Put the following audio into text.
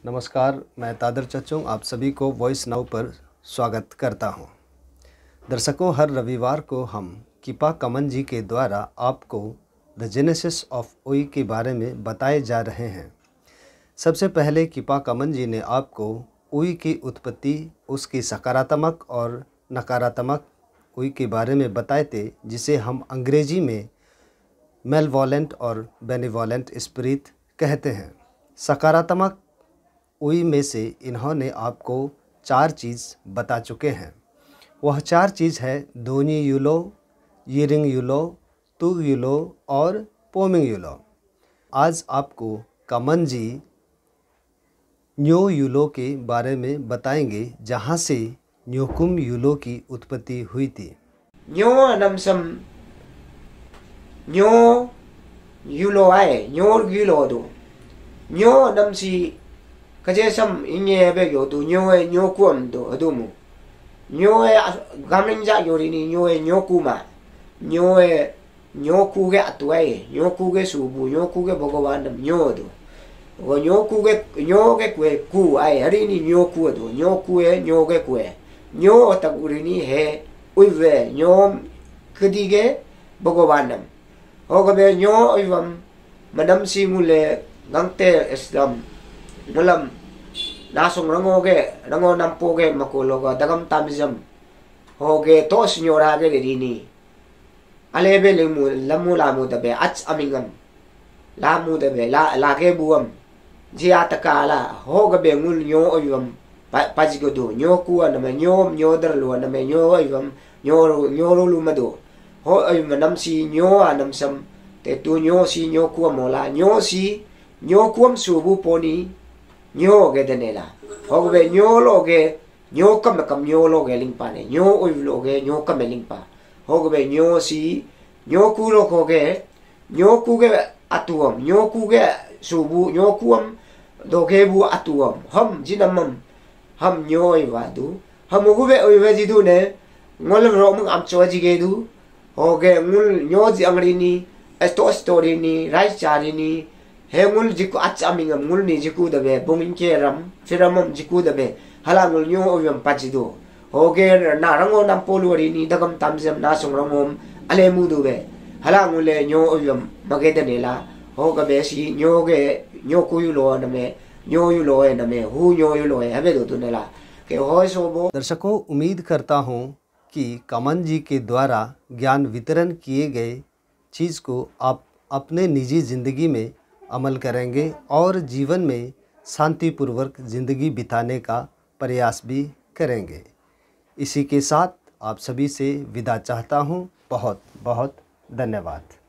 नमस्कार, मैं तादर चचोंग आप सभी को वॉइस नाउ पर स्वागत करता हूं। दर्शकों, हर रविवार को हम किपा कमन जी के द्वारा आपको द जेनेसिस ऑफ ओई के बारे में बताए जा रहे हैं। सबसे पहले किपा कमन जी ने आपको ओई की उत्पत्ति, उसकी सकारात्मक और नकारात्मक ओई के बारे में बताए थे, जिसे हम अंग्रेजी में मेलवॉलेंट और बेनिवॉलेंट स्पिरिट कहते हैं। सकारात्मक ओई में से इन्होंने आपको 4 चीज़ बता चुके हैं। वह 4 चीज़ है दोनी यूलो, यिरिंग यूलो, तुग यूलो और पोमिंग यूलो। आज आपको कमन जी न्यो यूलो के बारे में बताएंगे, जहाँ से न्योकुम यूलो की उत्पत्ति हुई थी। न्यो नमसम न्यो यूलो आए न्यो यूलो दो न्यो नमसी कजेसम इंगे बेगो दो न्यो कुम दो अदुमु न्यो गामलिंजा योरिनी न्यो कुमा न्यो कुगे अतुए न्यो कुगे सुबु न्यो कुगे भगवान न्यो दो वो न्यो के कुए कु आए हरिनी न्यो कुए दो न्यो के कुए न्यो तकुरिनी है उइवे न्यो कदिगे भगवानम होगबे न्यो उइवम मनम सिमुले गंगते इस्लाम मुलम नासुंग रंगो नमपोगे मकोलोगा दगम तामिजम होगे तोस न्योरागे रिनी अलेबे लमु लामु दबे अच अमिंगम लामु दबे लागे बुअम जिया तकाला होगबे मुल न्यो उइवम पाजिगोदो न्यो कुआ नमे न्यो दरलो नमे न्यो उइवम न्यो रुलु मदो हो उइम नमसी न्यो नमसम ते तु न्यो सी न्यो कुआ मोला न्यो कुम सुबु पोनी न्यो गे दनेला होगबे न्यो लोगे न्यो कम न्यो लोगे लिंगपा ने न्यो उइव लोगे न्यो कम लिंगपा होगबे न्यो सी न्यो कु लो होगे न्यो कुगे अतुम न्यो कुगे सुबु न्यो कुम दोगे बु अतुम हम जिनमम हम न्यो इवादु हम उगबे उइवे जिदु ने ngol ro mung am cho jige du hoge ngul nyo ji angrini esto story ni rai chari ni he ngul jiku achami ngam ngul ni jiku da be bungin ke ram firamam jiku da be hala ngul nyo oyam pajidu hoge na rango nam poluri ni dagam tamjam na songrangom ale mu du be hala ngule nyo oyam mageda nela hoga be si nyo ge nyo ku yu lo na me nyo yu lo na me hu nyo yu lo है बे दो नला के होय सोबो। दर्शकों, उम्मीद करता हूँ कि कमन जी के द्वारा ज्ञान वितरण किए गए चीज़ को आप अपने निजी ज़िंदगी में अमल करेंगे और जीवन में शांतिपूर्वक ज़िंदगी बिताने का प्रयास भी करेंगे। इसी के साथ आप सभी से विदा चाहता हूँ। बहुत बहुत धन्यवाद।